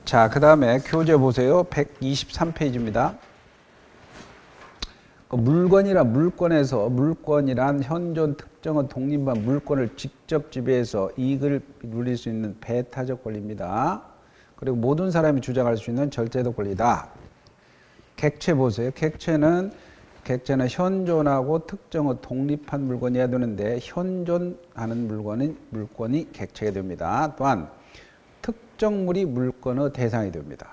자, 그 다음에 교재 보세요. 123페이지입니다. 물건이란 현존 특정한 독립한 물건을 직접 지배해서 이익을 누릴 수 있는 배타적 권리입니다. 그리고 모든 사람이 주장할 수 있는 절대적 권리다. 객체 보세요. 객체는 현존하고 특정한 독립한 물건이어야 되는데 현존하는 물건이 객체가 됩니다. 또한 특정물이 물건의 대상이 됩니다.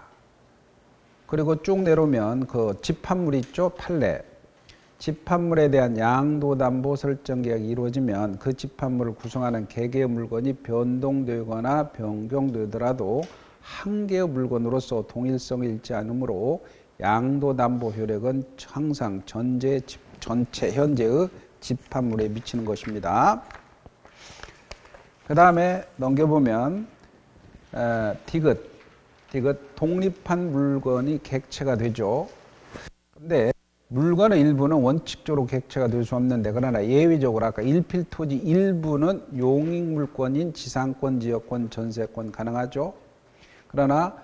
그리고 쭉 내려오면 그 집합물 있죠? 판례. 집합물에 대한 양도담보 설정 계약이 이루어지면 그 집합물을 구성하는 개개의 물건이 변동되거나 변경되더라도 한 개의 물건으로서 동일성이 잃지 않으므로 양도담보 효력은 항상 전체 현재의 집합물에 미치는 것입니다. 그 다음에 넘겨보면 디귿 독립한 물건이 객체가 되죠. 근데 물건의 일부는 원칙적으로 객체가 될 수 없는데 그러나 예외적으로 아까 일필토지 일부는 용익물권인 지상권, 지역권, 전세권 가능하죠. 그러나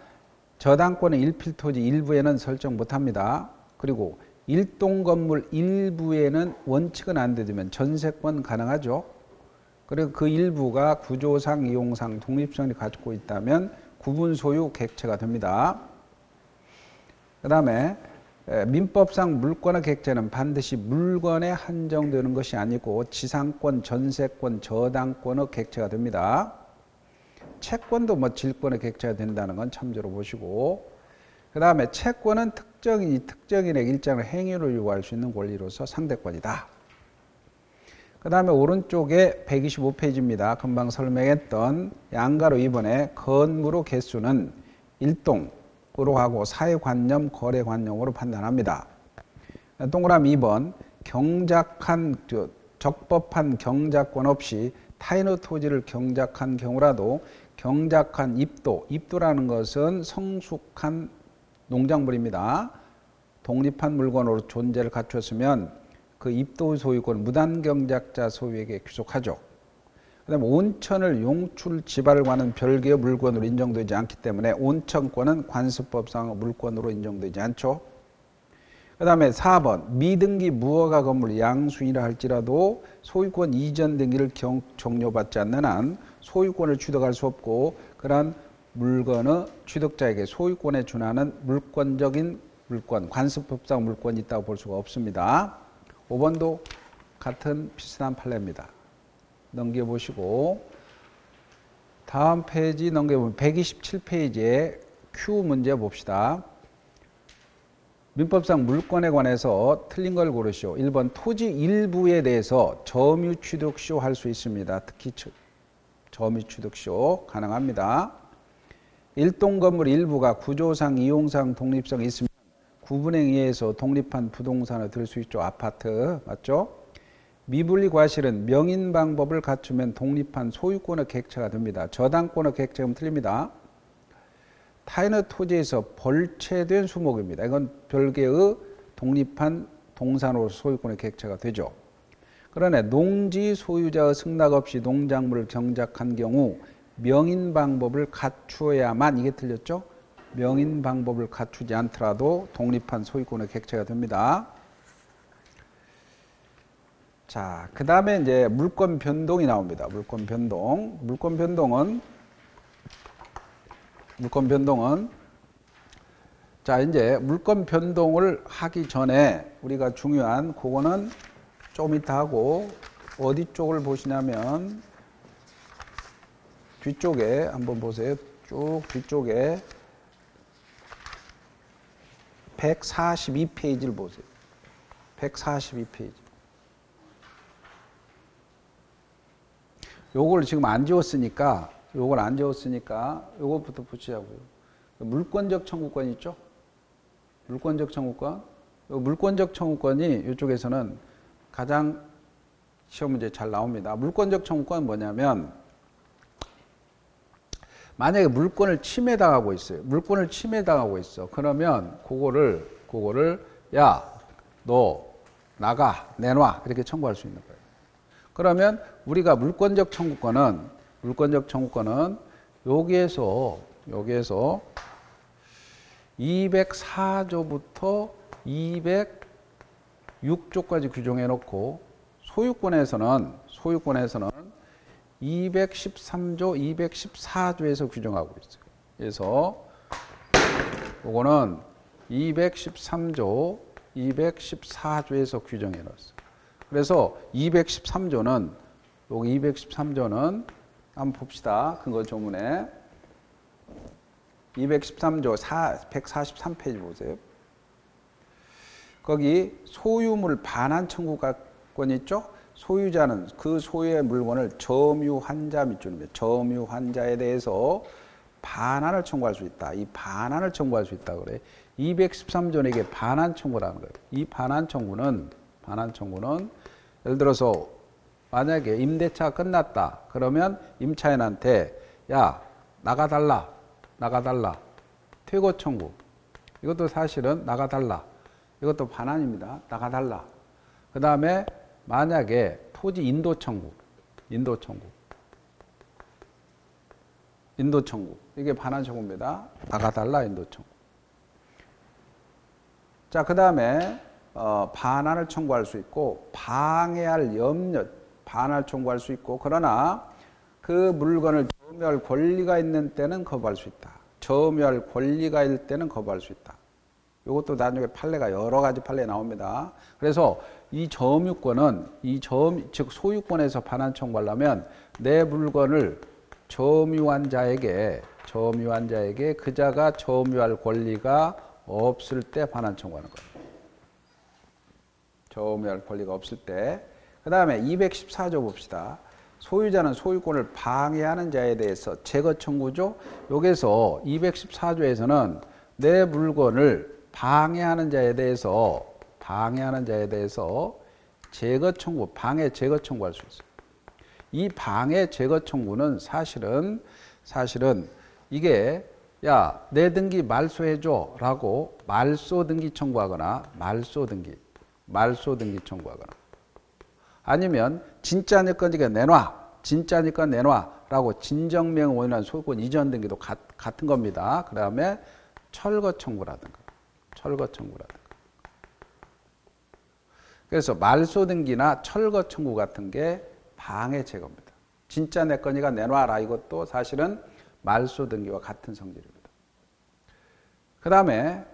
저당권의 일필토지 일부에는 설정 못합니다. 그리고 일동건물 일부에는 원칙은 안 되지만 전세권 가능하죠. 그리고 그 일부가 구조상, 이용상 독립성을 가지고 있다면 구분소유 객체가 됩니다. 그 다음에 민법상 물권의 객체는 반드시 물건에 한정되는 것이 아니고 지상권, 전세권, 저당권의 객체가 됩니다. 채권도 질권의 객체가 된다는 건 참조로 보시고, 그 다음에 채권은 특정인의 일정의 행위를 요구할 수 있는 권리로서 상대권이다. 그 다음에 오른쪽에 125페이지입니다. 금방 설명했던 양가로 2번에 건물의 개수는 일동으로 하고 사회관념, 거래관념으로 판단합니다. 동그라미 2번 적법한 경작권 없이 타인의 토지를 경작한 경우라도 경작한 입도라는 것은 성숙한 농작물입니다. 독립한 물건으로 존재를 갖췄으면 그 입도 소유권을 무단경작자 소유에게 귀속하죠. 그 다음에 온천을 용출 지발을 관한 별개의 물건으로 인정되지 않기 때문에 온천권은 관습법상 물건으로 인정되지 않죠. 그 다음에 4번 미등기 무허가 건물 양수인이라 할지라도 소유권 이전 등기를 종료받지 않는 한 소유권을 취득할 수 없고 그러한 물건의 취득자에게 소유권에 준하는 물권적인 물권, 관습법상 물권이 있다고 볼 수가 없습니다. 5번도 같은 비슷한 판례입니다. 넘겨보시고 다음 페이지 넘겨보면 127페이지에 Q 문제 봅시다. 민법상 물권에 관해서 틀린 걸 고르시오. 1번 토지 일부에 대해서 점유 취득시효 할 수 있습니다. 특히 점유 취득시효 가능합니다. 일동 건물 일부가 구조상, 이용상 독립성이 있으면 구분에 의해서 독립한 부동산을 들 수 있죠. 아파트 맞죠? 미분리 과실은 명인 방법을 갖추면 독립한 소유권의 객체가 됩니다. 저당권의 객체는 틀립니다. 타인의 토지에서 벌채된 수목입니다. 이건 별개의 독립한 동산으로 소유권의 객체가 되죠. 그러나 농지 소유자의 승낙 없이 농작물을 경작한 경우 명인 방법을 갖추어야만, 이게 틀렸죠? 명인 방법을 갖추지 않더라도 독립한 소유권의 객체가 됩니다. 자, 그 다음에 이제 물권 변동이 나옵니다. 물권 변동은 자, 이제 물권 변동을 하기 전에 우리가 중요한 그거는 좀 이따 하고 어디 쪽을 보시냐면 뒤쪽에 한번 보세요. 쭉 뒤쪽에 142페이지를 보세요. 142페이지. 요걸 지금 안 지웠으니까 요것부터 붙이자고요. 물권적 청구권 있죠? 물권적 청구권. 물권적 청구권이 이쪽에서는 가장 시험 문제 잘 나옵니다. 물권적 청구권은 뭐냐면 만약에 물권을 침해당하고 있어요. 그러면 그거를 야, 너 나가, 내놔 이렇게 청구할 수 있는 거예요. 그러면 우리가 물권적 청구권은 여기에서 204조부터 206조까지 규정해 놓고 소유권에서는 213조, 214조에서 규정하고 있어요. 그래서 이거는 213조, 214조에서 규정해 놨어요. 그래서 213조는 여기 213조는 한번 봅시다. 근거 조문에 213조 143페이지 보세요. 거기 소유물 반환 청구권 있죠? 소유자는 그 소유의 물건을 점유환자 밑줄입니다. 점유환자에 대해서 반환을 청구할 수 있다. 이 반환을 청구할 수 있다 그래. 213조는 이게 반환 청구라는 거예요. 이 반환 청구는 예를 들어서 만약에 임대차가 끝났다. 그러면 임차인한테 야 나가달라. 퇴거 청구. 이것도 사실은 나가달라. 이것도 반환입니다. 나가달라. 그 다음에 만약에 토지 인도 청구. 이게 반환 청구입니다. 나가달라 인도 청구. 자, 그 다음에 반환을 청구할 수 있고 방해할 염려, 반환을 청구할 수 있고 그러나 그 물건을 점유할 권리가 있는 때는 거부할 수 있다. 점유할 권리가 있을 때는 거부할 수 있다. 이것도 나중에 판례가 여러 가지 판례 나옵니다. 그래서 이 점유권은 즉 소유권에서 반환 청구하려면 내 물건을 점유한 자에게 그자가 점유할 권리가 없을 때 반환 청구하는 거예요. 점유할 권리가 없을 때. 그 다음에 214조 봅시다. 소유자는 소유권을 방해하는 자에 대해서 제거 청구죠. 여기서 214조에서는 내 물건을 방해하는 자에 대해서 제거 청구, 방해 제거 청구할 수 있어요. 이 방해 제거 청구는 사실은 이게 야, 내 등기 말소해줘 라고 말소 등기 청구하거나 말소 등기 청구하거나 아니면 진짜니까 내놔 라고 진정명 원인한 소유권 이전 등기도 같은 겁니다. 그 다음에 철거 청구라든가 그래서 말소 등기나 철거 청구 같은 게 방해 제거입니다. 진짜 내 거니까 내놔라. 이것도 사실은 말소 등기와 같은 성질입니다. 그 다음에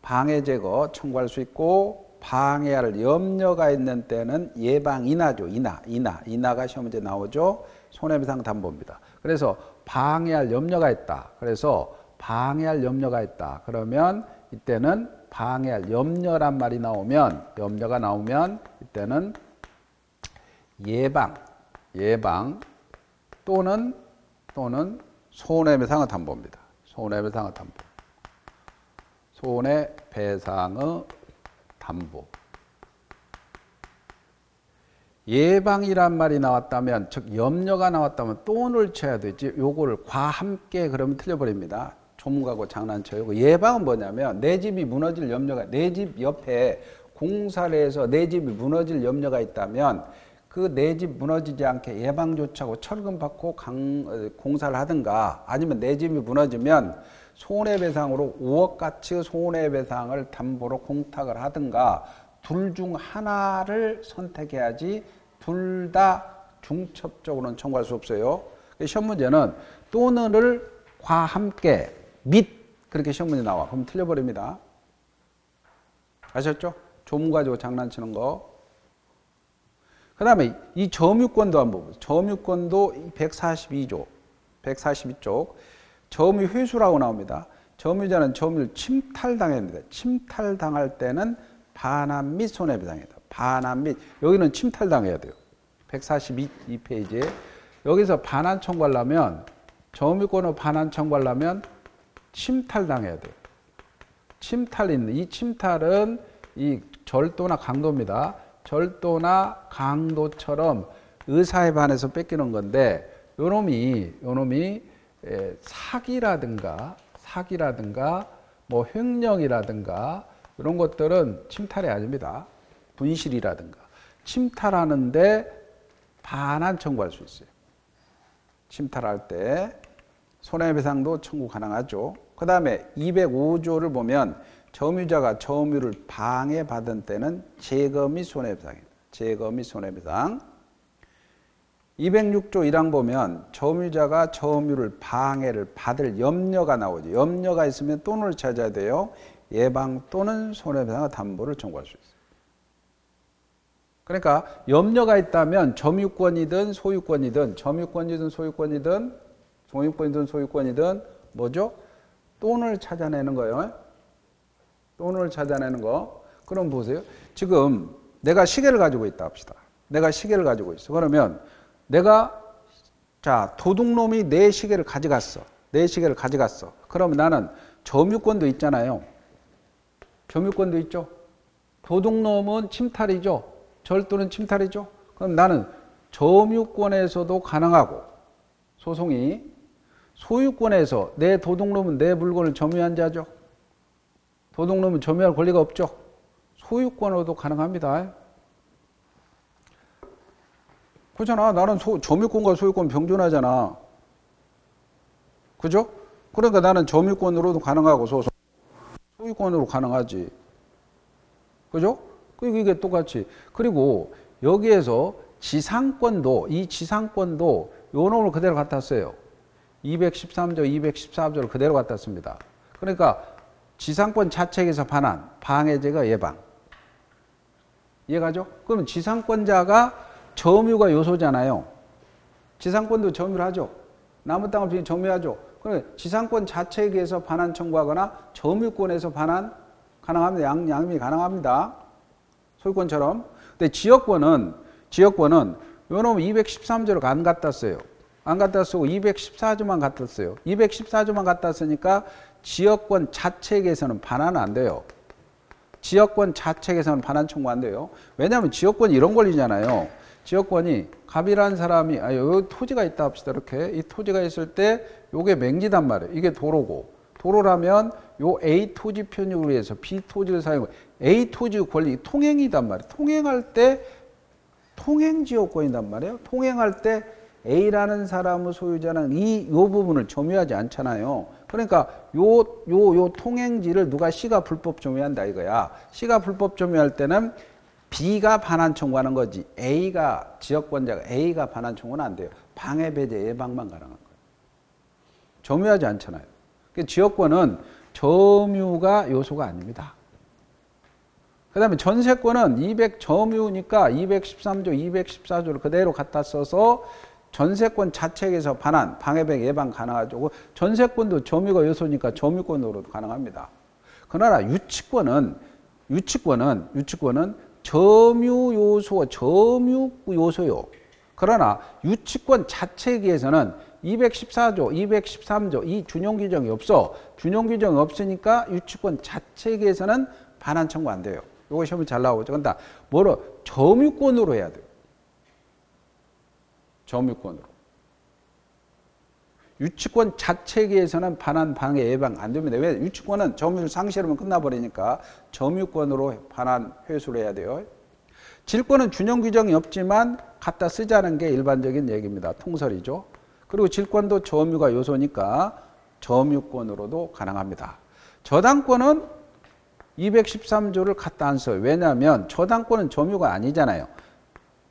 방해 제거 청구할 수 있고 방해할 염려가 있는 때는 예방인하죠. 인하가 시험 문제 나오죠. 손해배상 담보입니다. 그래서 방해할 염려가 있다. 그러면 이때는 방해할 염려란 말이 나오면 이때는 예방 또는 손해배상의 담보입니다. 손해배상의 담보. 예방이란 말이 나왔다면, 즉 염려가 나왔다면 또는 쳐야 되지. 요거를 과 함께 그러면 틀려버립니다. 조문가고 장난쳐요. 예방은 뭐냐면 내 집이 무너질 염려가, 내 집 옆에 공사를 해서 내 집이 무너질 염려가 있다면 그 내 집 무너지지 않게 예방조치하고 철근 받고 공사를 하든가 아니면 내 집이 무너지면 손해배상으로 5억가치 손해배상을 담보로 공탁을 하든가 둘 중 하나를 선택해야지 둘 다 중첩적으로는 청구할 수 없어요. 시험 문제는 또는을 과 함께 및 그렇게 시험 문제 나와. 그럼 틀려버립니다. 아셨죠? 조문 가지고 장난치는 거. 그 다음에 이 점유권도 한번 보세요. 점유권도 142쪽 점유 회수라고 나옵니다. 점유자는 점유를 침탈당합니다. 침탈당할 때는 반환 및 손해배상이다. 반환 및 여기는 침탈당해야 돼요. 142페이지에 여기서 반환 청구하려면 점유권을 반환 청구하려면 침탈당해야 돼요. 이 침탈은 이 절도나 강도입니다. 절도나 강도처럼 의사에 반해서 뺏기는 건데 요놈이 사기라든가 뭐 횡령이라든가 이런 것들은 침탈이 아닙니다. 분실이라든가 침탈하는데 반환 청구할 수 있어요. 침탈할 때 손해배상도 청구 가능하죠. 그 다음에 205조를 보면 점유자가 점유를 방해받은 때는 제거 및 손해배상입니다. 제거 및 손해배상. 206조 1항 보면 점유자가 점유를 방해를 받을 염려가 나오죠. 염려가 있으면 또는 찾아야 돼요. 예방 또는 손해배상의 담보를 청구할 수 있어요. 그러니까 염려가 있다면 점유권이든 소유권이든 점유권이든 소유권이든 점유권이든 소유권이든 뭐죠? 돈을 찾아내는 거예요. 돈을 찾아내는 거. 그럼 보세요. 지금 내가 시계를 가지고 있다 합시다. 내가 시계를 가지고 있어. 그러면 내가 자 도둑놈이 내 시계를 가져갔어. 내 시계를 가져갔어. 그러면 나는 점유권도 있잖아요. 점유권도 있죠. 도둑놈은 침탈이죠. 절도는 침탈이죠. 그럼 나는 점유권에서도 가능하고 소송이 소유권에서 내 도둑놈은 내 물건을 점유한 자죠. 도둑놈은 점유할 권리가 없죠. 소유권으로도 가능합니다. 그렇잖아. 나는 점유권과 소유권 병존하잖아. 그죠? 그러니까 나는 점유권으로도 가능하고 소유권으로 가능하지. 그죠? 이게 똑같이. 그리고 여기에서 지상권도 이 지상권도 요 놈을 그대로 갖다 써요. 213조, 214조를 그대로 갖다 씁니다. 그러니까 지상권 자책에서 반환, 방해제거 예방. 이해가죠? 그러면 지상권자가 점유가 요소잖아요. 지상권도 점유를 하죠. 남의 땅을 비해 점유하죠. 그러면 지상권 자책에서 반환 청구하거나 점유권에서 반환 가능합니다. 양립이 가능합니다. 소유권처럼. 근데 지역권은 요놈 213조를 안 갖다 써요. 안 갖다 쓰고 214조만 갖다 써요. 214조만 갖다 쓰니까 지역권 자책에서는 반환은 안 돼요. 지역권 자책에서는 반환 청구 안 돼요. 왜냐하면 지역권이 이런 권리잖아요. 지역권이 갑이라는 사람이 여기 토지가 있다 합시다. 이렇게 이 토지가 있을 때 요게 맹지단 말이에요. 이게 도로고 도로라면 요 A 토지 편입을 위해서 B 토지를 사용해 A 토지 권리 통행이단 말이에요. 통행할 때 통행지역권이단 말이에요. 통행할 때 A라는 사람의 소유자는 요 부분을 점유하지 않잖아요. 그러니까 요 통행지를 누가 C가 불법 점유한다 이거야. C가 불법 점유할 때는 B가 반환 청구하는 거지. A가 지역권자가 A가 반환 청구는 안 돼요. 방해 배제 예방만 가능한 거예요. 점유하지 않잖아요. 그러니까 지역권은 점유가 요소가 아닙니다. 그 다음에 전세권은 점유니까 213조, 214조를 그대로 갖다 써서 전세권 자책에서 반환, 방해백 예방 가능하죠. 전세권도 점유가 요소니까 점유권으로도 가능합니다. 그러나 유치권은 점유 요소요. 그러나 유치권 자체기에서는 214조, 213조 이 준용 규정이 없어. 준용 규정이 없으니까 유치권 자체기에서는 반환 청구 안 돼요. 이거 시험에 잘 나오죠. 근데 점유권으로 해야 돼요. 점유권으로. 유치권 자체기에서는 반환, 방해, 예방 안 됩니다. 왜? 유치권은 점유를 상실하면 끝나버리니까 점유권으로 반환, 회수를 해야 돼요. 질권은 준용 규정이 없지만 갖다 쓰자는 게 일반적인 얘기입니다. 통설이죠. 그리고 질권도 점유가 요소니까 점유권으로도 가능합니다. 저당권은 213조를 갖다 안 써요. 왜냐하면 저당권은 점유가 아니잖아요.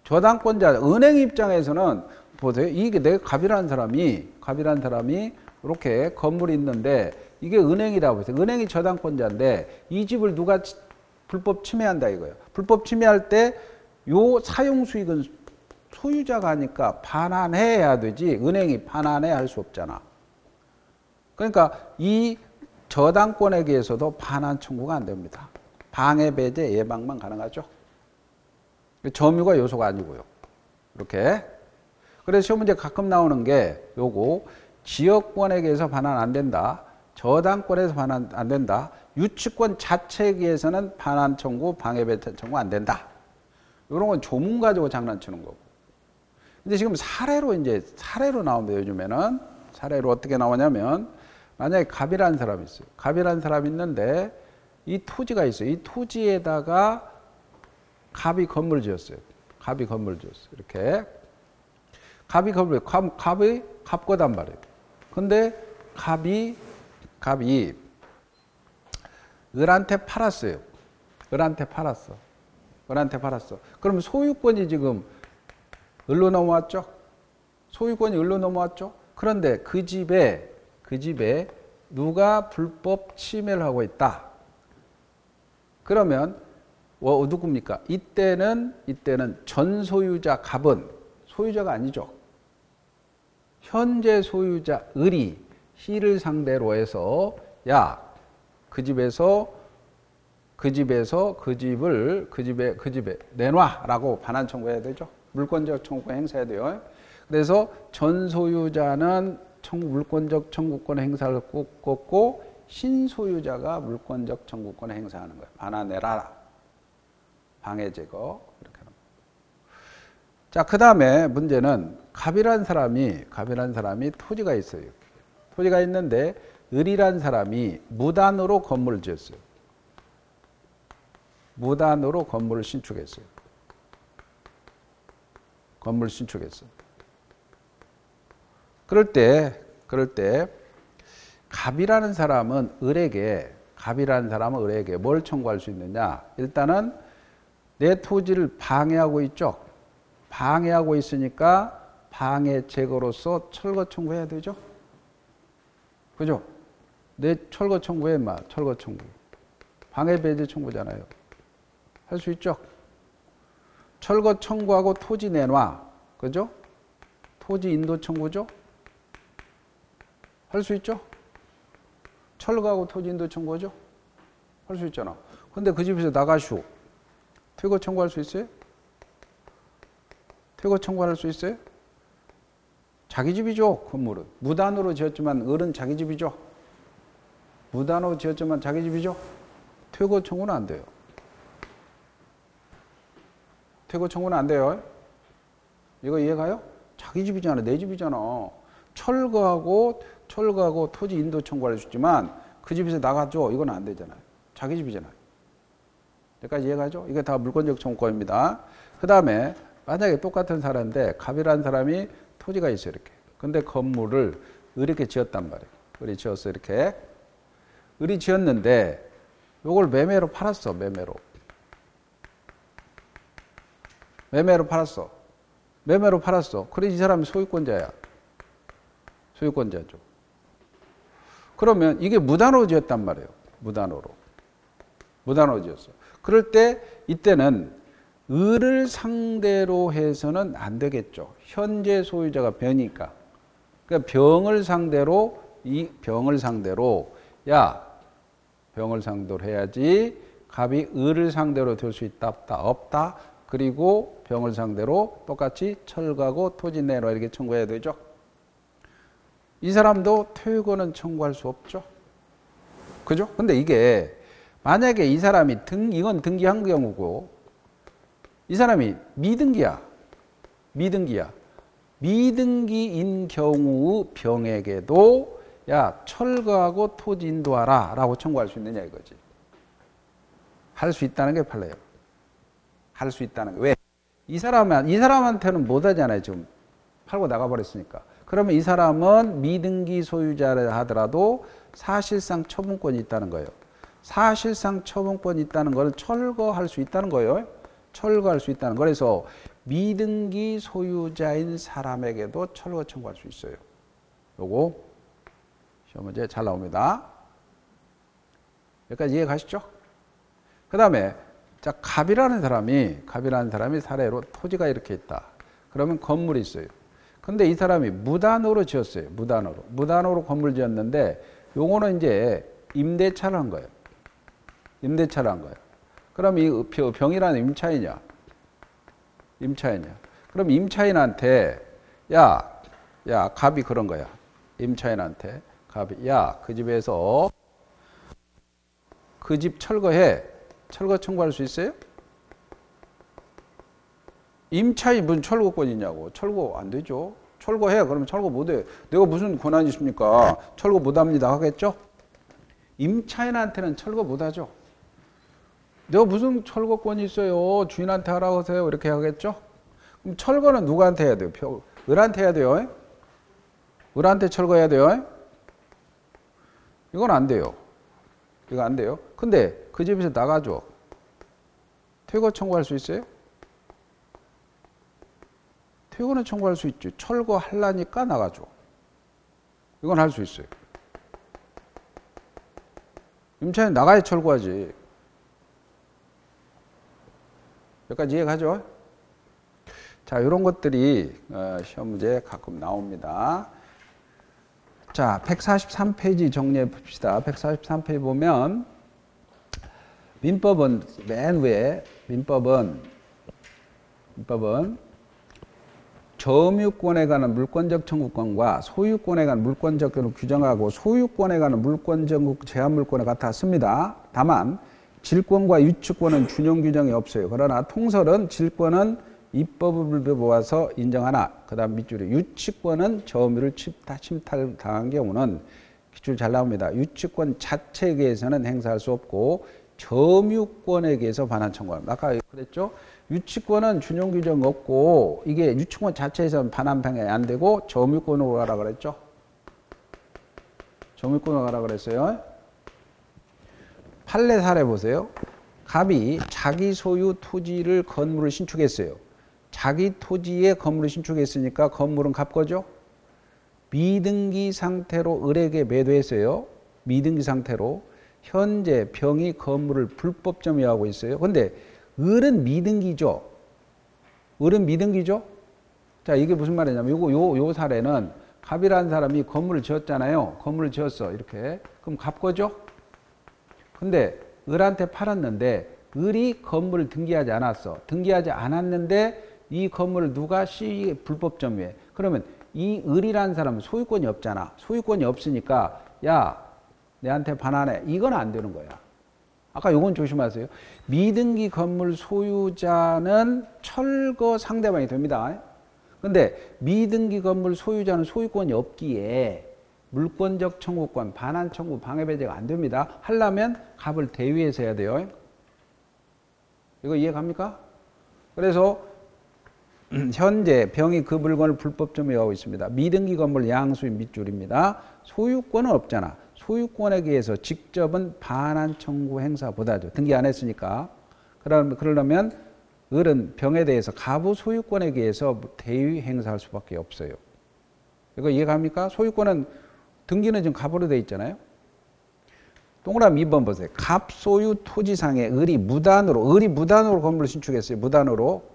저당권자, 은행 입장에서는 보세요. 이게 내가 갑이라는 사람이 이렇게 건물이 있는데 이게 은행이라고 해서 은행이 저당권자인데 이 집을 누가 불법 침해한다 이거예요. 불법 침해할 때 요 사용 수익은 소유자가 하니까 반환해야 되지 은행이 반환해 할 수 없잖아. 그러니까 이 저당권에 대해서도 반환 청구가 안 됩니다. 방해 배제 예방만 가능하죠. 점유가 요소가 아니고요. 이렇게. 그래서 시험 문제 가끔 나오는 게 요거 지역권에 의해서 반환 안 된다. 저당권에서 반환 안 된다. 유치권 자체에 의해서는 반환 청구, 방해 배제 청구 안 된다. 이런 건 조문 가지고 장난치는 거고. 근데 지금 사례로 나옵니다. 요즘에는 사례로 어떻게 나오냐면 만약에 갑이라는 사람이 있어요. 갑이라는 사람이 있는데 이 토지가 있어요. 이 토지에다가 갑이 건물을 지었어요. 이렇게. 갑이 갑거단 말이에요. 근데 갑이 갑이 을한테 팔았어요. 을한테 팔았어. 을한테 팔았어. 그럼 소유권이 지금 을로 넘어왔죠? 소유권이 을로 넘어왔죠? 그런데 그 집에 누가 불법 침해를 하고 있다. 그러면 누굽니까? 이때는 전 소유자 갑은 소유자가 아니죠. 현재 소유자 을이 C를 상대로 해서 야, 그 집에 내놔라고 반환 청구해야 되죠. 물권적 청구권 행사해야 돼요. 그래서 전 소유자는 물권적 청구권 행사를 꺾고 신소유자가 물권적 청구권 행사하는 거예요. 반환해라. 방해 제거. 이렇게 하는 거예요. 자, 그 다음에 문제는 갑이란 사람이 토지가 있어요. 토지가 있는데 을이란 사람이 무단으로 건물을 지었어요. 무단으로 건물을 신축했어요. 그럴 때 갑이라는 사람은 을에게 뭘 청구할 수 있느냐? 일단은 내 토지를 방해하고 있죠. 방해하고 있으니까 방해 제거로서 철거 청구해야 되죠. 그죠? 내 철거 청구해, 철거 청구. 방해 배제 청구잖아요. 할 수 있죠. 철거 청구하고 토지 내놔. 그죠? 토지 인도 청구죠. 할 수 있죠. 철거하고 토지 인도 청구죠. 할 수 있잖아. 근데 그 집에서 나가시오. 퇴거 청구할 수 있어요? 퇴거 청구할 수 있어요? 자기 집이죠. 건물은. 무단으로 지었지만 을은 자기 집이죠. 무단으로 지었지만 자기 집이죠. 퇴거 청구는 안 돼요. 퇴거 청구는 안 돼요. 이거 이해가요? 자기 집이잖아. 내 집이잖아. 철거하고 토지 인도 청구할 수 있지만 그 집에서 나가죠. 이건 안 되잖아요. 자기 집이잖아요. 여기까지 이해가죠? 이게 다 물권적 청구권입니다. 그 다음에 만약에 똑같은 사람인데 갑이라는 사람이 토지가 있어요. 이렇게. 근데 건물을 이렇게 지었단 말이에요. 을이 지었어. 이렇게. 을이 지었는데 요걸 매매로 팔았어. 매매로 팔았어. 그래 이 사람이 소유권자야. 소유권자죠. 그러면 이게 무단으로 지었단 말이에요. 무단으로 지었어. 그럴 때 이때는 을을 상대로 해서는 안 되겠죠. 현재 소유자가 병이니까. 그러니까 병을 상대로 해야지. 갑이 을을 상대로 될 수 있다 없다. 그리고 병을 상대로 똑같이 철거하고 토지 내놔 이렇게 청구해야 되죠. 이 사람도 퇴거는 청구할 수 없죠. 그죠? 근데 이게 만약에 이 사람이 이건 등기한 경우고 이 사람이 미등기야. 미등기인 경우 병에게도 철거하고 토지 인도하라 라고 청구할 수 있느냐 이거지. 할 수 있다는 게 팔려요. 할 수 있다는 게. 왜? 이 사람한테는 못 하잖아요. 지금 팔고 나가버렸으니까. 그러면 이 사람은 미등기 소유자라 하더라도 사실상 처분권이 있다는 거예요. 사실상 처분권이 있다는 걸 철거할 수 있다는 거예요. 철거할 수 있다는 거. 그래서 미등기 소유자인 사람에게도 철거 청구할 수 있어요. 요거 시험 문제 잘 나옵니다. 여기까지 이해 가시죠? 그 다음에 갑이라는 사람이 사례로 토지가 이렇게 있다. 그러면 건물이 있어요. 근데 이 사람이 무단으로 지었어요. 무단으로 건물 지었는데 요거는 이제 임대차를 한 거예요. 그럼 이 병이라는 임차인이냐? 그럼 임차인한테 갑이 그런 거야. 임차인한테 갑이 그 집에서 그 집 철거해. 철거 청구할 수 있어요? 임차인 무슨 철거권 있냐고. 철거 안 되죠. 철거해. 그러면 철거 못해. 내가 무슨 권한이 있습니까? 철거 못합니다 하겠죠? 임차인한테는 철거 못하죠. 내가 무슨 철거권이 있어요. 주인한테 하라고 하세요. 이렇게 하겠죠? 그럼 철거는 누구한테 해야 돼요? 을한테 해야 돼요. 을한테 철거해야 돼요. 이건 안 돼요. 이거 안 돼요. 근데 그 집에서 나가죠. 퇴거 청구할 수 있어요? 퇴거는 청구할 수 있죠. 철거하려니까 나가죠. 이건 할 수 있어요. 임차인 나가야 철거하지. 여기까지 이해가죠? 자, 이런 것들이 시험 문제에 가끔 나옵니다. 자, 143페이지 정리해 봅시다. 143페이지 보면 민법은 맨 위에 민법은 점유권에 관한 물권적 청구권과 소유권에 관한 물권적 경우를 규정하고 소유권에 관한 물권적 제한물권에 같았습니다. 다만 질권과 유치권은 준용 규정이 없어요. 그러나 통설은 질권은 입법을 보아서 인정하나 그 다음 밑줄에 유치권은 점유를 침탈당한 경우는 기출 잘 나옵니다. 유치권 자체에 대해서는 행사할 수 없고 점유권에 대해서 반환 청구합니다. 아까 그랬죠? 유치권은 준용 규정 없고 이게 유치권 자체에서는 반환 방해가 안 되고 점유권으로 가라 그랬죠? 점유권으로 가라 그랬어요. 판례 사례 보세요. 갑이 자기 소유 토지를 건물을 신축했어요. 자기 토지에 건물을 신축했으니까 건물은 갑 거죠? 미등기 상태로 을에게 매도했어요. 미등기 상태로. 현재 병이 건물을 불법 점유하고 있어요. 근데 을은 미등기죠. 을은 미등기죠. 자, 이게 무슨 말이냐면 요 사례는 갑이라는 사람이 건물을 지었잖아요. 건물을 지었어. 이렇게. 그럼 갑 거죠? 근데 을한테 팔았는데 을이 건물을 등기하지 않았어. 등기하지 않았는데 이 건물을 누가 불법 점유해. 그러면 이 을이라는 사람은 소유권이 없잖아. 소유권이 없으니까 야, 내한테 반환해. 이건 안 되는 거야. 아까 요건 조심하세요. 미등기 건물 소유자는 철거 상대방이 됩니다. 근데 미등기 건물 소유자는 소유권이 없기에 물권적 청구권, 반환 청구, 방해 배제가 안 됩니다. 하려면 갑을 대위해서 해야 돼요. 이거 이해 갑니까? 그래서 현재 병이 그 물건을 불법 점유하고 있습니다. 미등기 건물 양수인 밑줄입니다. 소유권은 없잖아. 소유권에 의해서 직접은 반환 청구 행사보다죠. 등기 안 했으니까. 그러려면 을은 병에 대해서 가부 소유권에 의해서 대위 행사할 수밖에 없어요. 이거 이해갑니까? 소유권은 등기는 지금 갑으로 되어 있잖아요. 동그라미 2번 보세요. 갑 소유 토지상에 을이 무단으로 건물을 신축했어요. 무단으로.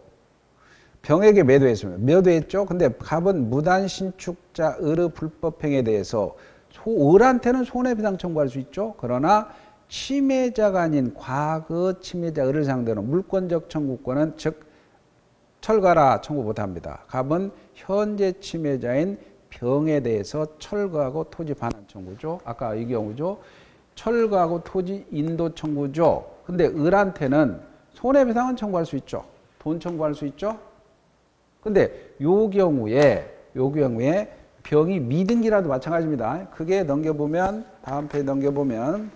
병에게 매도했습니다. 매도했죠. 근데 갑은 무단 신축자 을의 불법행위에 대해서 을한테는 손해배상 청구할 수 있죠. 그러나 침해자가 아닌 과거 침해자 을을 상대로 물권적 청구권은 즉 철거하라 청구 못합니다. 갑은 현재 침해자인 병에 대해서 철거하고 토지 반환 청구죠. 아까 이 경우죠. 철거하고 토지 인도 청구죠. 근데 을한테는 손해배상은 청구할 수 있죠. 돈 청구할 수 있죠. 근데 요 경우에 병이 미등기라도 마찬가지입니다. 그게 넘겨보면 다음 페이지 넘겨보면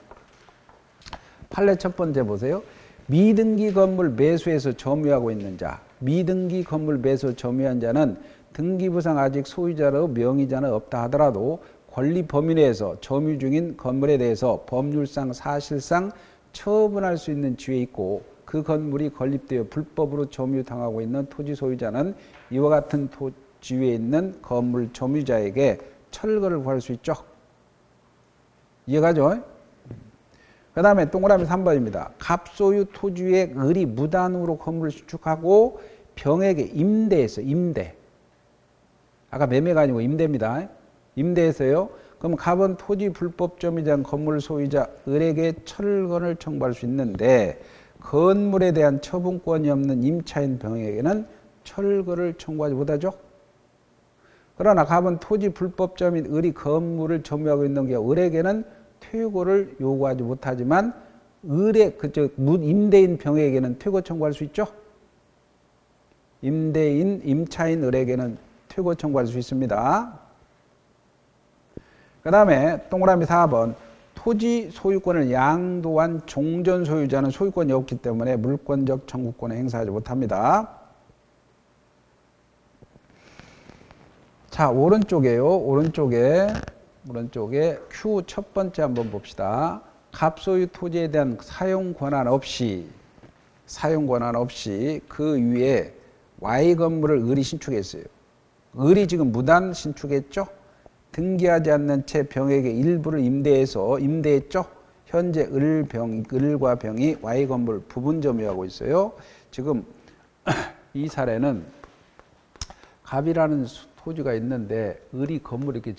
판례 첫 번째 보세요. 미등기 건물 매수해서 점유하고 있는 자. 미등기 건물 매수 점유한 자는 등기부상 아직 소유자로 명의자는 없다 하더라도 권리 범위 내에서 점유 중인 건물에 대해서 법률상 사실상 처분할 수 있는 지위에 있고 그 건물이 건립되어 불법으로 점유당하고 있는 토지 소유자는 이와 같은 지위에 있는 건물 점유자에게 철거를 구할 수 있죠. 이해가죠? 그 다음에 동그라미 3번입니다. 갑소유 토지의 을이 무단으로 건물을 신축하고 병에게 임대했어요. 임대. 아까 매매가 아니고 임대입니다. 임대했어요. 그럼 갑은 토지 불법 점유자 건물 소유자 을에게 철거를 청구할 수 있는데 건물에 대한 처분권이 없는 임차인 병에게는 철거를 청구하지 못하죠. 그러나 갑은 토지 불법 점유인 을이 건물을 점유하고 있는 경우 을에게는 퇴고를 요구하지 못하지만 임대인 병에게는 퇴고 청구할 수 있죠. 임차인 을에게는 퇴고 청구할 수 있습니다. 그 다음에 동그라미 4번 토지 소유권을 양도한 종전 소유자는 소유권이 없기 때문에 물권적 청구권을 행사하지 못합니다. 자, 오른쪽에요. 오른쪽에 오른쪽에 Q 첫 번째 한번 봅시다. 갑소유 토지에 대한 사용 권한 없이 그 위에 Y 건물을 을이 신축했어요. 을이 지금 무단 신축했죠? 등기하지 않는 채 병에게 일부를 임대했죠? 현재 을과 병이 Y 건물 부분 점유하고 있어요. 지금 이 사례는 갑이라는 토지가 있는데 을이 건물 이렇게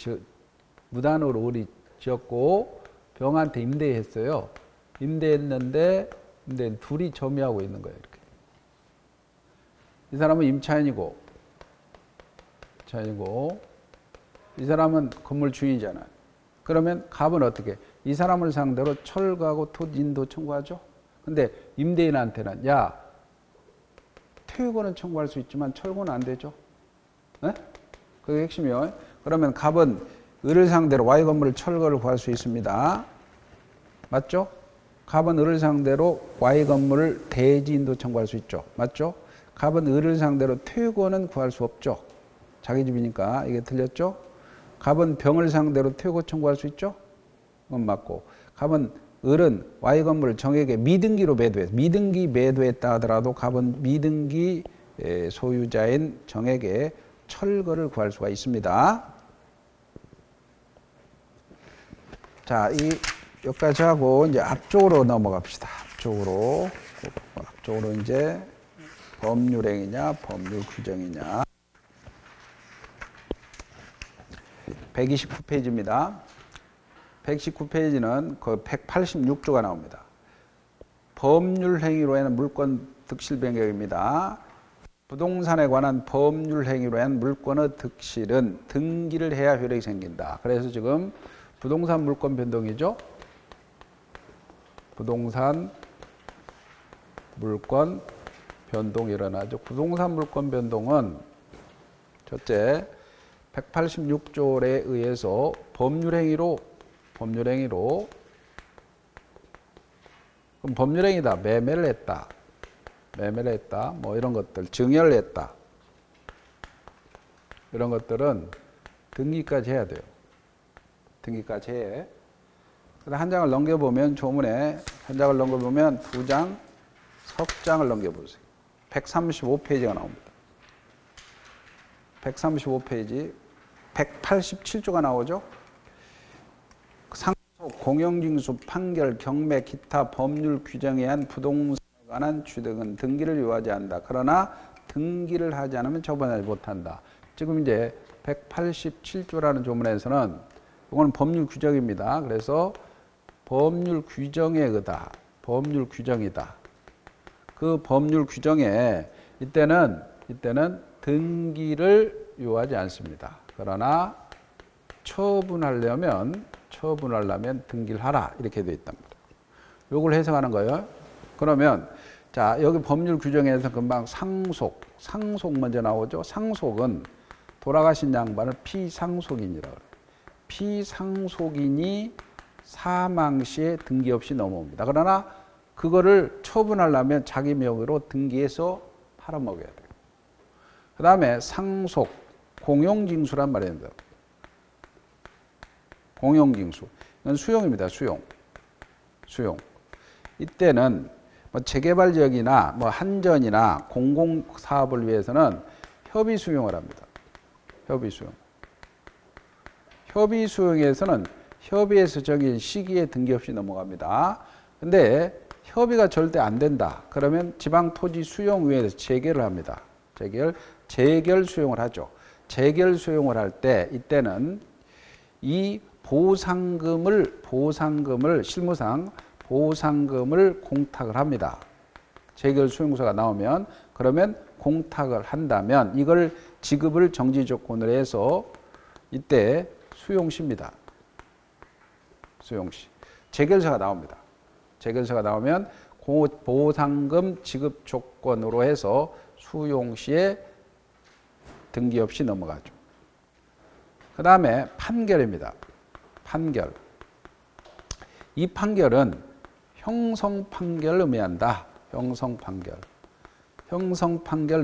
무단으로 을이 지었고 병한테 임대했어요. 임대했는데 둘이 점유하고 있는 거예요. 이렇게. 이 사람은 임차인이고 이 사람은 건물 주인이잖아요. 그러면 갑은 어떻게? 이 사람을 상대로 철거하고 토지인도 청구하죠. 근데 임대인한테는 야, 퇴거는 청구할 수 있지만 철거는 안 되죠. 네? 그게 핵심이요. 그러면 갑은 을을 상대로 Y 건물을 철거를 구할 수 있습니다. 맞죠? 갑은 을을 상대로 Y 건물을 대지인도 청구할 수 있죠. 맞죠? 갑은 을을 상대로 퇴거는 구할 수 없죠. 자기 집이니까. 이게 틀렸죠? 갑은 병을 상대로 퇴거 청구할 수 있죠? 그건 맞고. 갑은 을은 Y 건물을 정에게 미등기로 매도했다. 미등기 매도했다 하더라도 갑은 미등기 소유자인 정에게 철거를 구할 수가 있습니다. 자, 여기까지 하고 이제 앞쪽으로 넘어갑시다. 앞쪽으로 이제 법률행위냐, 법률 규정이냐. 129페이지입니다. 119페이지는 그 186조가 나옵니다. 법률행위로 인한 물권 득실 변경입니다. 부동산에 관한 법률행위로 인한 물권의 득실은 등기를 해야 효력이 생긴다. 그래서 지금 부동산 물권 변동이죠. 부동산 물권 변동이 일어나죠. 부동산 물권 변동은 첫째 186조에 의해서 법률행위로 그럼 법률행위다. 매매를 했다. 뭐 이런 것들 증여를 했다. 이런 것들은 등기까지 해야 돼요. 등기까지 해. 한 장을 넘겨보면 조문에 한 장을 넘겨보면 두 장, 석 장을 넘겨보세요. 135페이지가 나옵니다. 135페이지 187조가 나오죠. 상속, 공영징수, 판결, 경매, 기타 법률 규정에 의한 부동산에 관한 취득은 등기를 요하지 않는다. 그러나 등기를 하지 않으면 처분하지 못한다. 지금 이제 187조라는 조문에서는 이거는 법률 규정입니다. 그래서 법률 규정에 의다. 법률 규정이다. 그 법률 규정에 이때는 등기를 요하지 않습니다. 그러나 처분하려면 등기를 하라. 이렇게 되어 있답니다. 요걸 해석하는 거예요. 그러면 자, 여기 법률 규정에서 금방 상속 먼저 나오죠. 상속은 돌아가신 양반을 피상속인이라고 해요. 피상속인이 사망 시에 등기 없이 넘어옵니다. 그러나 그거를 처분하려면 자기 명의로 등기해서 팔아먹어야 돼요. 그 다음에 상속, 공용징수란 말이 있는데 공용징수. 이건 수용입니다. 수용. 이때는 뭐 재개발 지역이나 뭐 한전이나 공공사업을 위해서는 협의 수용을 합니다. 협의 수용에서는 협의에서 정해진 시기에 등기 없이 넘어갑니다. 근데 협의가 절대 안 된다. 그러면 지방토지수용위원회에서 재결을 합니다. 재결 수용을 하죠. 재결 수용을 할 때 이때는 이 보상금을 실무상 보상금을 공탁을 합니다. 재결 수용서가 나오면 그러면 공탁을 한다면 이걸 지급을 정지 조건으로 해서 이때 수용시입니다. 수용시. 재결서가 나옵니다. 재결서가 나오면 보상금 지급 조건으로 해서 수용시에 등기 없이 넘어가죠. 그 다음에 판결입니다. 판결. 이 판결은 형성판결을 의미한다. 형성판결을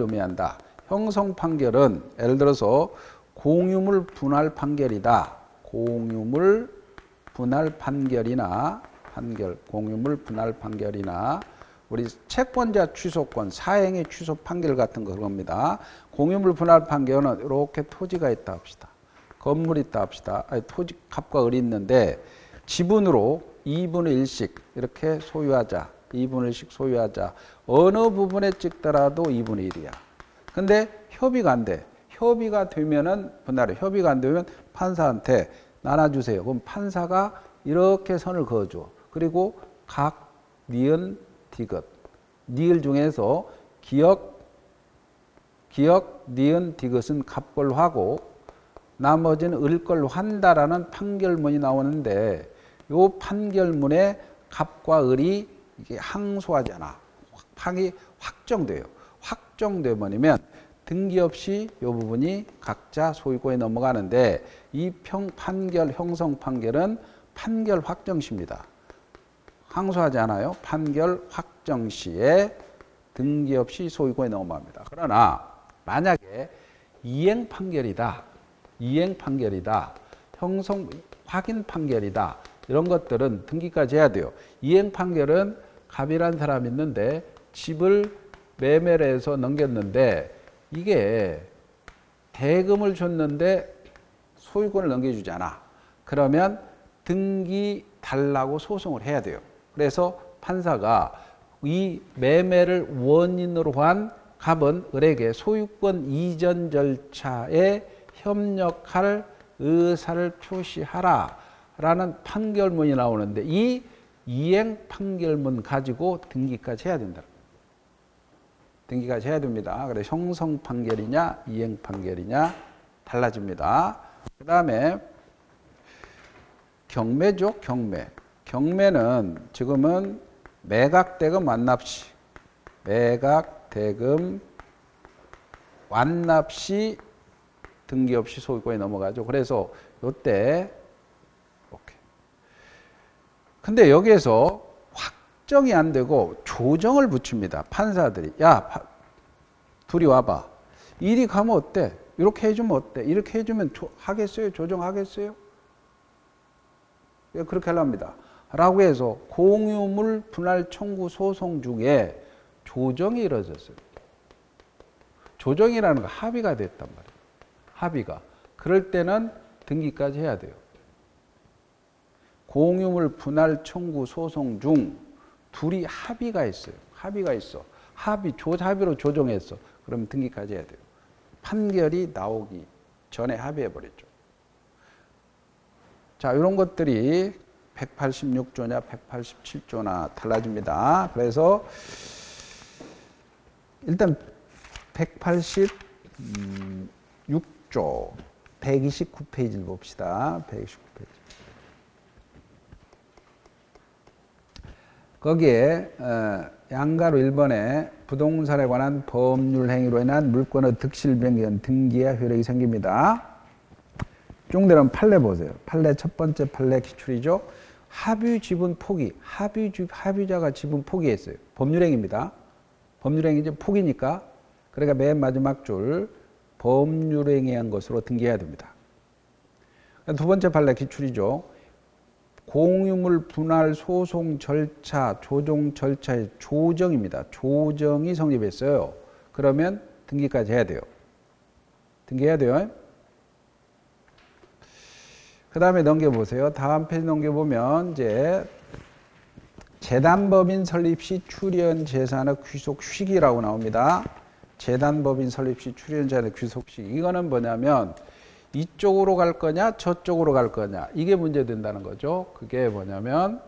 의미한다. 형성판결은 예를 들어서 공유물 분할 판결이다. 공유물 분할 판결이나 공유물 분할 판결이나 우리 채권자 취소권, 사행의 취소 판결 같은 거 그겁니다. 공유물 분할 판결은 이렇게 토지가 있다 합시다. 건물이 있다 합시다. 아니, 토지 값과 을이 있는데 지분으로 2분의 1씩 이렇게 소유하자. 2분의 1씩 소유하자. 어느 부분에 찍더라도 2분의 1이야. 근데 협의가 안 돼. 협의가 되면은 분할해. 협의가 안 되면 판사한테 나눠주세요. 그럼 판사가 이렇게 선을 그어줘. 그리고 각 니은, 디귿. 니을 중에서 기역, 니은, 디귿은 갑걸로 하고 나머지는 을걸로 한다라는 판결문이 나오는데 요 판결문에 갑과 을이 이게 항소하잖아. 판이 확정돼요. 확정되면 등기 없이 이 부분이 각자 소유권에 넘어가는데 이 판결, 형성 판결은 판결 확정시입니다. 항소하지 않아요. 판결 확정 시에 등기 없이 소유권에 넘어갑니다. 그러나 만약에 이행 판결이다. 형성 확인 판결이다. 이런 것들은 등기까지 해야 돼요. 이행 판결은 갑이란 사람이 있는데 집을 매매를 해서 넘겼는데 이게 대금을 줬는데 소유권을 넘겨주잖아. 그러면 등기 달라고 소송을 해야 돼요. 그래서 판사가 이 매매를 원인으로 한 갑은 을에게 소유권 이전 절차에 협력할 의사를 표시하라 라는 판결문이 나오는데 이 이행 판결문 가지고 등기까지 해야 된다. 등기까지 해야 됩니다. 그래서 형성 판결이냐 이행 판결이냐 달라집니다. 그 다음에 경매죠. 경매는 지금은 매각대금 완납시 완납시 등기 없이 소유권이 넘어가죠. 그래서 요때 이렇게. 근데 여기에서 확정이 안 되고 조정을 붙입니다. 판사들이. 야, 둘이 와봐. 이리 가면 어때? 이렇게 해주면 어때? 이렇게 해주면 하겠어요? 조정하겠어요? 그렇게 하랍니다. 라고 해서 공유물 분할 청구 소송 중에 조정이 이루어졌어요. 조정이라는 거 합의가 됐단 말이에요. 합의가. 그럴 때는 등기까지 해야 돼요. 공유물 분할 청구 소송 중 둘이 합의가 있어요. 합의가 있어. 합의로 조정했어. 그럼 등기까지 해야 돼요. 판결이 나오기 전에 합의해버렸죠. 자, 이런 것들이 186조냐 187조나 달라집니다. 그래서 일단 186조 129페이지를 봅시다. 129페이지. 거기에 양가로 1번에 부동산에 관한 법률 행위로 인한 물권의 득실 변경 등기의 효력이 생깁니다. 쭉 내려오면 판례 보세요. 판례 첫 번째 판례 기출이죠. 합의 지분 포기. 합의자가 지분 포기했어요. 법률행위입니다. 법률행위 포기니까. 그러니까 맨 마지막 줄 법률행위한 것으로 등기해야 됩니다. 두 번째 판례 기출이죠. 공유물 분할 소송 절차, 조정 절차의 조정입니다. 조정이 성립했어요. 그러면 등기까지 해야 돼요. 등기해야 돼요. 그 다음에 넘겨보세요. 다음 페이지 넘겨보면 이제 재단법인 설립 시 출연 재산의 귀속 시기라고 나옵니다. 재단법인 설립 시 출연 재산의 귀속 시기. 이거는 뭐냐면 이쪽으로 갈 거냐 저쪽으로 갈 거냐 이게 문제된다는 거죠. 그게 뭐냐면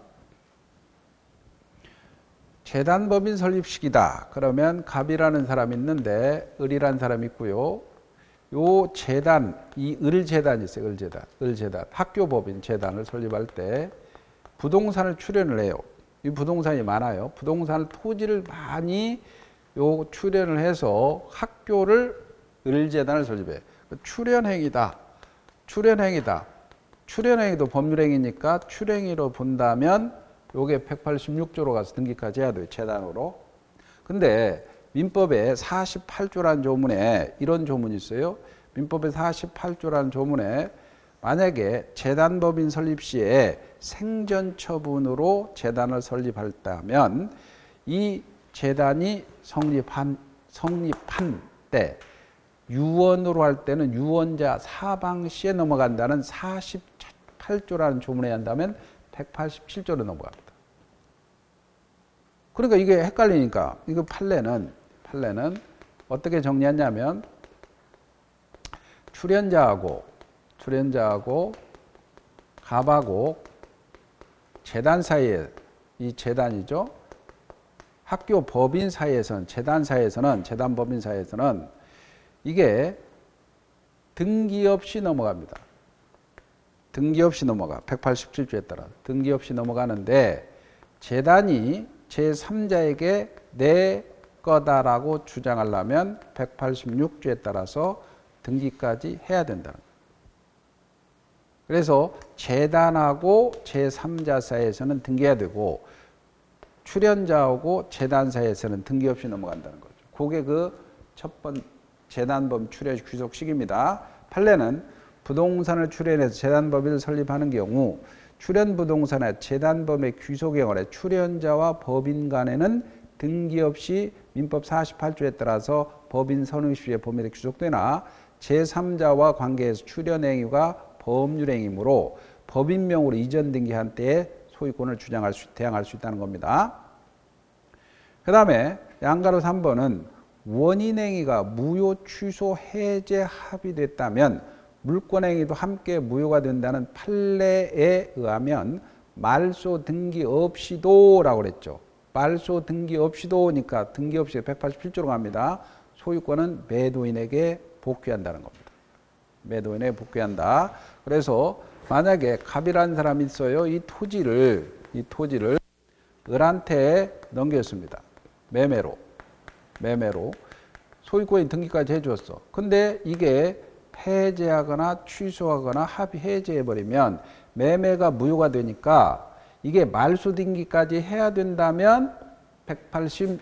재단법인 설립 시기다. 그러면 갑이라는 사람이 있는데 을이라는 사람이 있고요. 요 재단, 이 을재단이 있어요. 을재단. 학교법인 재단을 설립할 때 부동산을 출연을 해요. 이 부동산이 많아요. 부동산 토지를 많이 요 출연을 해서 학교를 을재단을 설립해. 출연행위다. 출연행위도 법률행위니까 출행위로 본다면 요게 186조로 가서 등기까지 해야 돼요. 재단으로. 근데 민법에 48조라는 조문에 이런 조문이 있어요. 민법에 48조라는 조문에 만약에 재단법인 설립 시에 생전 처분으로 재단을 설립했다면 이 재단이 성립한 때 유언으로 할 때는 유언자 사방 시에 넘어간다는 48조라는 조문에 한다면 187조로 넘어갑니다. 그러니까 이게 헷갈리니까 이거 판례는 어떻게 정리했냐면 출연자하고 갑하고 재단 사이에 이 재단이죠. 학교 법인 사이에서는 재단 법인 사이에서는 이게 등기 없이 넘어갑니다. 등기 없이 넘어가. 187조에 따라 등기 없이 넘어가는데 재단이 제3자에게 내 거다라고 주장하려면 186조에 따라서 등기까지 해야 된다는 거예요. 그래서 재단하고 제3자 사이에서는 등기해야 되고 출연자하고 재단 사이에서는 등기 없이 넘어간다는 거죠. 그게 그 첫 번 재단법 출연 귀속식입니다. 판례는 부동산을 출연해서 재단법인을 설립하는 경우 출연 부동산의 재단법의 귀속에 관해 출연자와 법인 간에는 등기 없이 민법 48조에 따라서 법인 선의 시에 법률에 귀속되나 제3자와 관계에서 출연 행위가 법률 행위이므로 법인명으로 이전 등기한 때에 소유권을 대항할 수 있다는 겁니다. 그 다음에 양가로 3번은 원인행위가 무효, 취소, 해제, 합의됐다면 물권행위도 함께 무효가 된다는 판례에 의하면 말소 등기 없이도 라고 그랬죠. 말소 등기 없이도니까 등기 없이 187조로 갑니다. 소유권은 매도인에게 복귀한다는 겁니다. 매도인에게 복귀한다. 그래서 만약에 갑이라는 사람이 있어요. 이 토지를 을한테 넘겼습니다. 매매로 소유권이 등기까지 해줬어. 근데 이게 해제하거나 취소하거나 합의 해제해버리면 매매가 무효가 되니까 이게 말소 등기까지 해야 된다면 180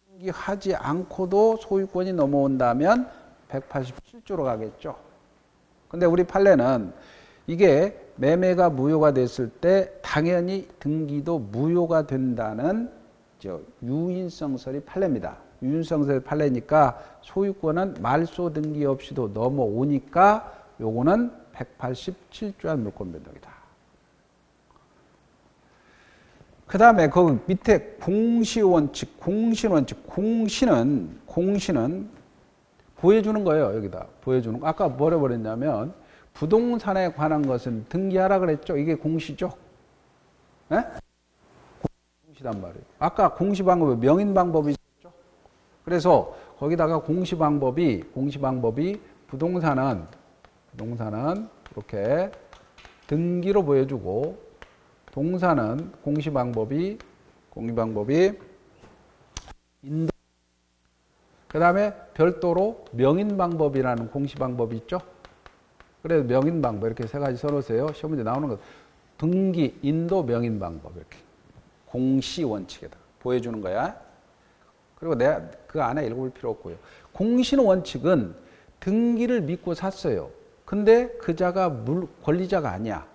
등기하지 않고도 소유권이 넘어온다면 187조로 가겠죠. 근데 우리 판례는 이게 매매가 무효가 됐을 때 당연히 등기도 무효가 된다는 유인성설이 판례입니다. 유인성설 판례니까 소유권은 말소 등기 없이도 넘어오니까 요거는 187조한 물권변동이다. 그 다음에 그 밑에 공시원칙, 공시는 보여주는 거예요. 여기다 보여주는 거. 아까 뭐라 그랬냐면 부동산에 관한 것은 등기하라 그랬죠. 이게 공시죠. 네? 공시단 말이에요. 아까 공시 방법이 명인 방법이 있었죠. 그래서 거기다가 공시 방법이 부동산은 이렇게 등기로 보여주고 동사는 공시 방법이 인도. 그 다음에 별도로 명인 방법이라는 공시 방법이 있죠. 그래서 명인 방법 이렇게 세 가지 써놓으세요. 시험 문제 나오는 것. 등기, 인도, 명인 방법 이렇게 공시 원칙에다 보여주는 거야. 그리고 내가 그 안에 읽어볼 필요 없고요. 공시는 원칙은 등기를 믿고 샀어요. 근데 그 자가 권리자가 아니야.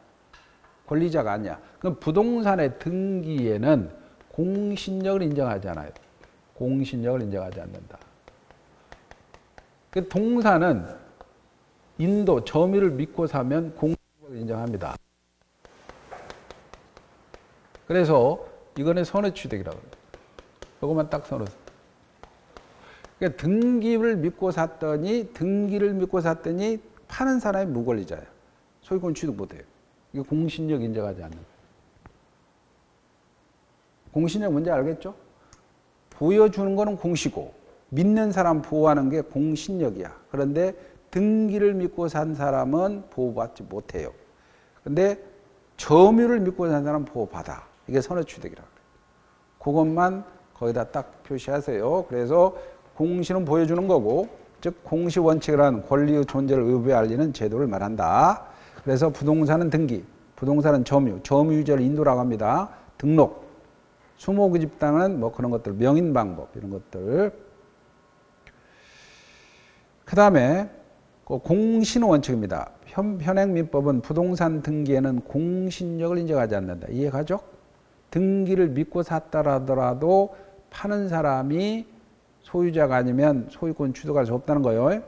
그럼 부동산의 등기에는 공신력을 인정하지 않아요. 공신력을 인정하지 않는다. 그 동사는 인도, 점유를 믿고 사면 공신력을 인정합니다. 그래서 이거는 선의취득이라고 합니다. 이것만 딱 선을. 그러니까 등기를 믿고 샀더니 파는 사람이 무권리자예요. 소유권 취득 못해요. 이게 공신력 인정하지 않는 거예요. 공신력 뭔지 알겠죠? 보여주는 거는 공시고 믿는 사람 보호하는 게 공신력이야. 그런데 등기를 믿고 산 사람은 보호받지 못해요. 근데 점유를 믿고 산 사람은 보호받아. 이게 선의취득이라고 그래요. 그것만 거기다 딱 표시하세요. 그래서 공시는 보여주는 거고, 즉 공시원칙이라는 권리의 존재를 의무에 알리는 제도를 말한다. 그래서 부동산은 등기, 부동산은 점유, 점유유죄를 인도라고 합니다. 등록, 수목의 집단은 뭐 그런 것들, 명인 방법 이런 것들. 그 다음에 공시는 원칙입니다. 현행민법은 부동산 등기에는 공신력을 인정하지 않는다. 이해가죠? 등기를 믿고 샀다라더라도 파는 사람이 소유자가 아니면 소유권 취득할 수 없다는 거예요.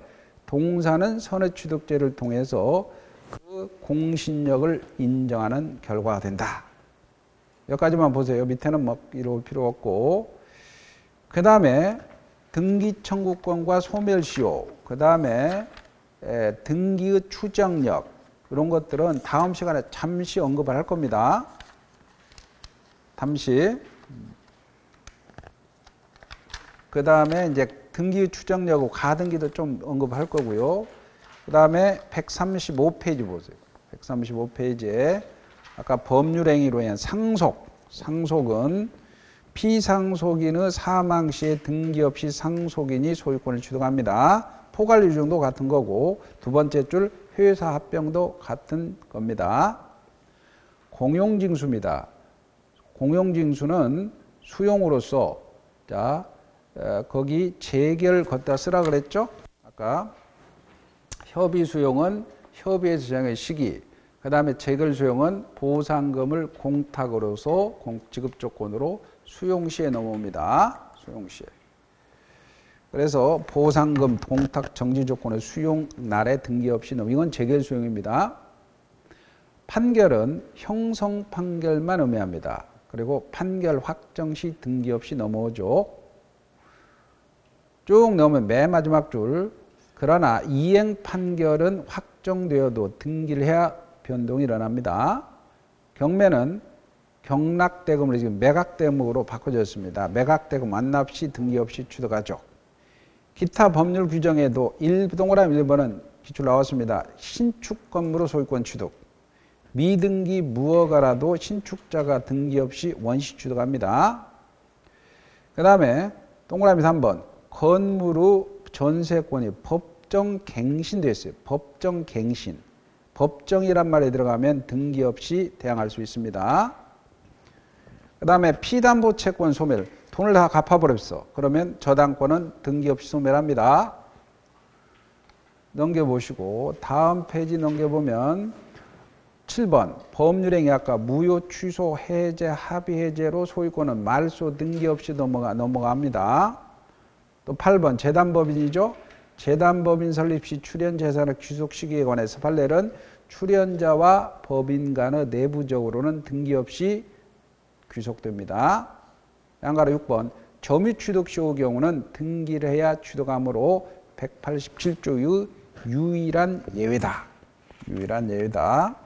동사는 선의취득죄를 통해서 그 공신력을 인정하는 결과가 된다. 여기까지만 보세요. 밑에는 뭐 이럴 필요 없고. 그 다음에 등기 청구권과 소멸시효, 그 다음에 등기의 추정력, 이런 것들은 다음 시간에 잠시 언급을 할 겁니다. 잠시. 그 다음에 이제 등기의 추정력하고 가등기도 좀 언급할 거고요. 그 다음에 135페이지 보세요. 135페이지에 아까 법률행위로 인한 상속. 상속은 피상속인의 사망 시에 등기 없이 상속인이 소유권을 취득합니다. 포괄유증도 같은 거고 두 번째 줄 회사 합병도 같은 겁니다. 공용징수입니다. 공용징수는 수용으로서 자 거기 재결 걷다 쓰라 그랬죠? 아까 협의 수용은 협의에서 정의 시기, 그 다음에 재결 수용은 보상금을 공탁으로서 지급 조건으로 수용시에 넘어옵니다. 수용시에. 그래서 보상금 공탁 정지 조건의 수용 날에 등기 없이 넘어. 이건 재결 수용입니다. 판결은 형성 판결만 의미합니다. 그리고 판결 확정 시 등기 없이 넘어오죠. 쭉 넘으면 맨 마지막 줄. 그러나 이행 판결은 확정되어도 등기를 해야 변동이 일어납니다. 경매는 경락대금으로 지금 매각대금으로 바꿔졌습니다. 매각대금 완납 시 등기 없이 취득하죠. 기타 법률 규정에도 동그라미 1번은 기출 나왔습니다. 신축 건물의 소유권 취득. 미등기 무허가라도 신축자가 등기 없이 원시 취득합니다. 그 다음에 동그라미 3번. 건물의 전세권이 법정 갱신되어 있어요. 법정 갱신. 법정이란 말에 들어가면 등기 없이 대항할 수 있습니다. 그 다음에 피담보 채권 소멸. 돈을 다 갚아버렸어. 그러면 저당권은 등기 없이 소멸합니다. 넘겨보시고 다음 페이지 넘겨보면 7번 법률행위 아까 무효 취소 해제 합의 해제로 소유권은 말소 등기 없이 넘어갑니다. 또 8번 재단법인이죠. 재단법인 설립 시 출연재산의 귀속 시기에 관해서 판례는 출연자와 법인 간의 내부적으로는 등기 없이 귀속됩니다. 양가로 6번 점유취득시의 경우는 등기를 해야 취득하므로 187조의 유일한 예외다. 유일한 예외다.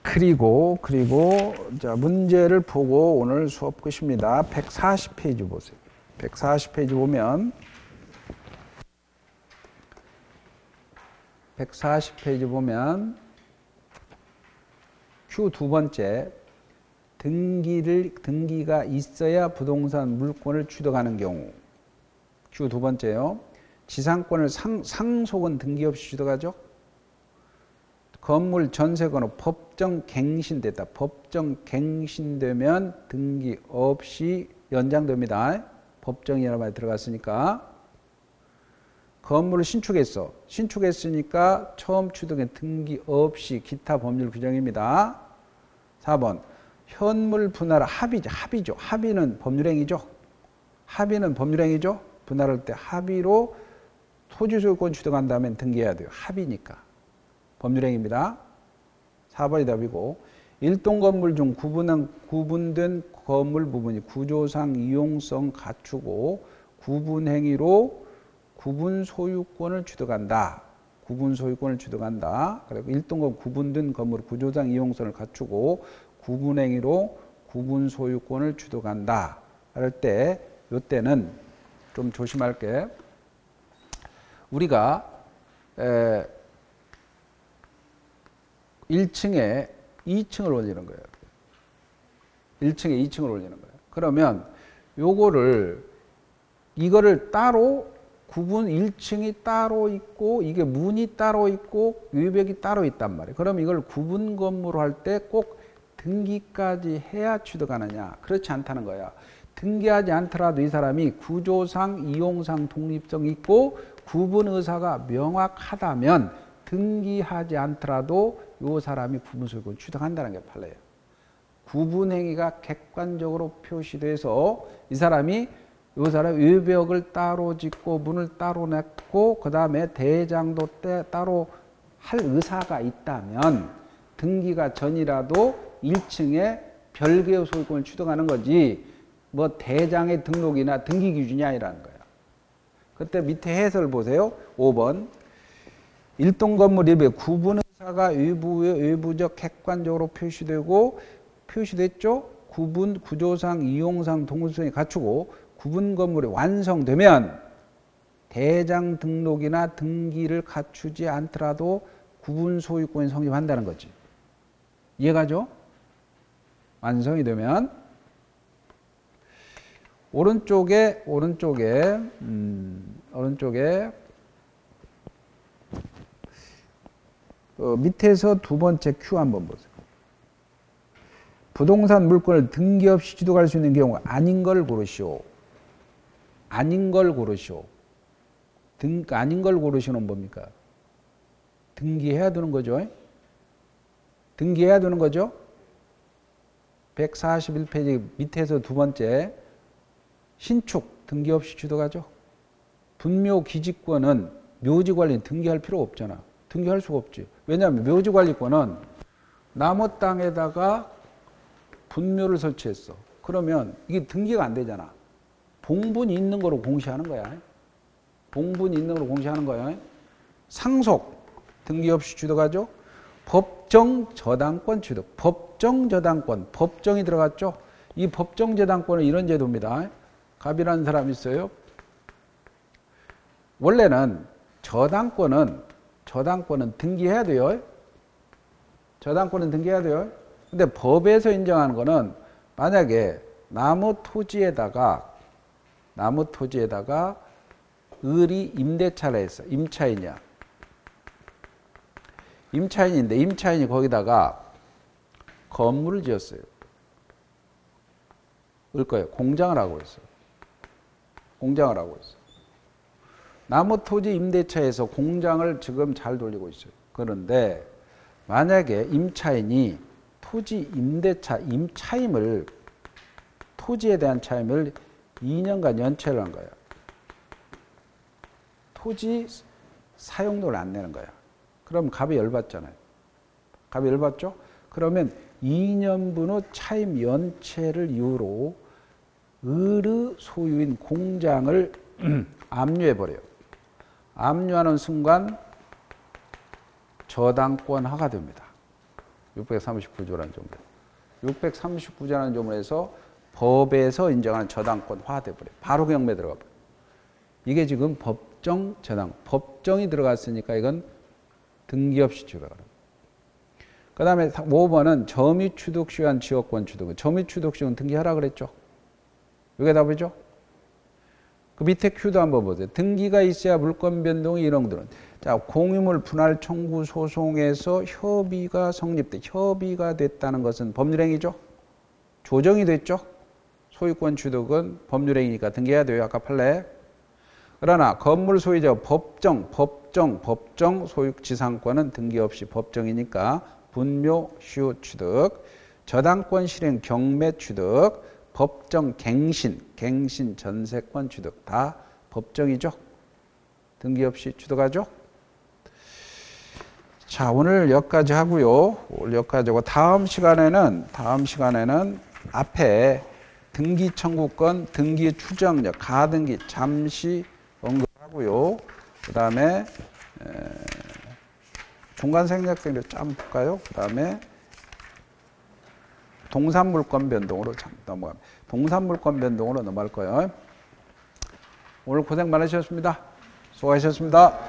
그리고 자 문제를 보고 오늘 수업 끝입니다. 140페이지 보세요. 140페이지 보면 140페이지 보면 Q 두 번째 등기가 있어야 부동산 물권을 취득하는 경우. Q 두 번째요. 지상권을 상속은 등기 없이 취득하죠. 건물 전세권은 법정 갱신됐다. 법정 갱신되면 등기 없이 연장됩니다. 법정이라는 말이 들어갔으니까. 건물을 신축했어. 신축했으니까 처음 취득엔 등기 없이 기타 법률 규정입니다. 4번 현물 분할 합의죠. 합의는 법률행위죠. 합의는 법률행위죠. 분할할 때 합의로 토지 소유권 취득한다면 등기해야 돼요. 합의니까. 법률행위입니다. 4번이 답이고 일동 건물 중 구분된 건물 부분이 구조상 이용성 갖추고 구분행위로 구분 소유권을 취득한다. 구분 소유권을 취득한다. 그리고 일동건 구분된 건물 구조상 이용성을 갖추고 구분행위로 구분 소유권을 취득한다. 할 때 이때는 좀 조심할 게 우리가 1층에 2층을 올리는 거예요. 1층에 2층을 올리는 거예요. 그러면 이거를 따로 구분 1층이 따로 있고 이게 문이 따로 있고 외벽이 따로 있단 말이에요. 그럼 이걸 구분 건물로 할 때 꼭 등기까지 해야 취득하느냐? 그렇지 않다는 거야. 등기하지 않더라도 이 사람이 구조상 이용상 독립성이 있고 구분 의사가 명확하다면 등기하지 않더라도 이 사람이 구분소유권 취득한다는 게 판례예요. 구분행위가 객관적으로 표시돼서 이 사람이 외벽을 따로 짓고 문을 따로 냈고 그 다음에 대장도 따로 할 의사가 있다면 등기가 전이라도 1층에 별개의 소유권을 취득하는 거지 뭐 대장의 등록이나 등기 기준이 아니라는 거야. 그때 밑에 해설 보세요. 5번. 일동 건물 일부에 구분 의사가 외부적 객관적으로 표시됐죠. 구분 구조상 이용상 동일성이 갖추고 구분 건물이 완성되면 대장 등록이나 등기를 갖추지 않더라도 구분 소유권이 성립한다는 거지. 이해가죠? 완성이 되면 오른쪽에 밑에서 두 번째 Q 한번 보세요. 부동산 물건을 등기 없이 취득할 수 있는 경우 아닌 걸 고르시오. 아닌 걸 고르시오. 아닌 걸 고르시는 뭡니까? 등기해야 되는 거죠. 등기해야 되는 거죠. 141페이지 밑에서 두 번째 신축 등기 없이 취득하죠. 분묘 기지권은 묘지 관리는 등기할 필요가 없잖아. 등기할 수가 없지. 왜냐하면 묘지 관리권은 나무 땅에다가 분묘를 설치했어. 그러면 이게 등기가 안 되잖아. 봉분이 있는 거로 공시하는 거야. 봉분이 있는 거로 공시하는 거야. 상속 등기 없이 취득하죠. 법정 저당권 취득. 법정 저당권. 법정이 들어갔죠. 이 법정 저당권은 이런 제도입니다. 갑이라는 사람이 있어요. 원래는 저당권은 등기해야 돼요. 저당권은 등기해야 돼요. 근데 법에서 인정하는 거는 만약에 나무 토지에다가 을이 임대차를 했어. 임차인이야. 임차인인데 임차인이 거기다가 건물을 지었어요. 을 거예요. 공장을 하고 있어요. 공장을 하고 있어요. 나무 토지 임대차에서 공장을 지금 잘 돌리고 있어요. 그런데 만약에 임차인이 토지 임대차 임차임을 토지에 대한 차임을 2년간 연체를 한 거예요. 토지 사용료를 안 내는 거야. 그럼 갑이 열받잖아요. 갑이 열받죠? 그러면 2년분 후 차임 연체를 이유로 을의 소유인 공장을 압류해버려요. 압류하는 순간 저당권화가 됩니다. 639조라는 조문. 639조라는 조문에서 법에서 인정하는 저당권화 돼버려요. 바로 경매 들어가 버려요. 이게 지금 법정 저당. 법정이 들어갔으니까 이건 등기 없이 취득하는. 그 다음에 5번은 점유 취득 시한 지역권 취득. 점유 취득 시는 등기하라 그랬죠. 이게 답이죠. 그 밑에 Q도 한번 보세요. 등기가 있어야 물권 변동이 이런 것들은. 자, 공유물 분할 청구 소송에서 협의가 성립돼. 협의가 됐다는 것은 법률행위죠. 조정이 됐죠. 소유권 취득은 법률행위니까 등기해야 돼요. 아까 판례. 그러나 건물 소유자 법정 소유 지상권은 등기 없이 법정이니까 분묘 시효 취득, 저당권 실행 경매 취득, 법정 갱신 전세권 취득 다 법정이죠. 등기 없이 취득하죠. 자, 오늘 여기까지 하고요. 오늘 여기까지 하고 다음 시간에는 앞에 등기 청구권, 등기 추정력, 가등기 잠시 언급하고요. 그 다음에 중간생략된 걸 좀 볼까요? 그 다음에 동산물권 변동으로 넘어갑니다. 동산물권 변동으로 넘어갈 거예요. 오늘 고생 많으셨습니다. 수고하셨습니다.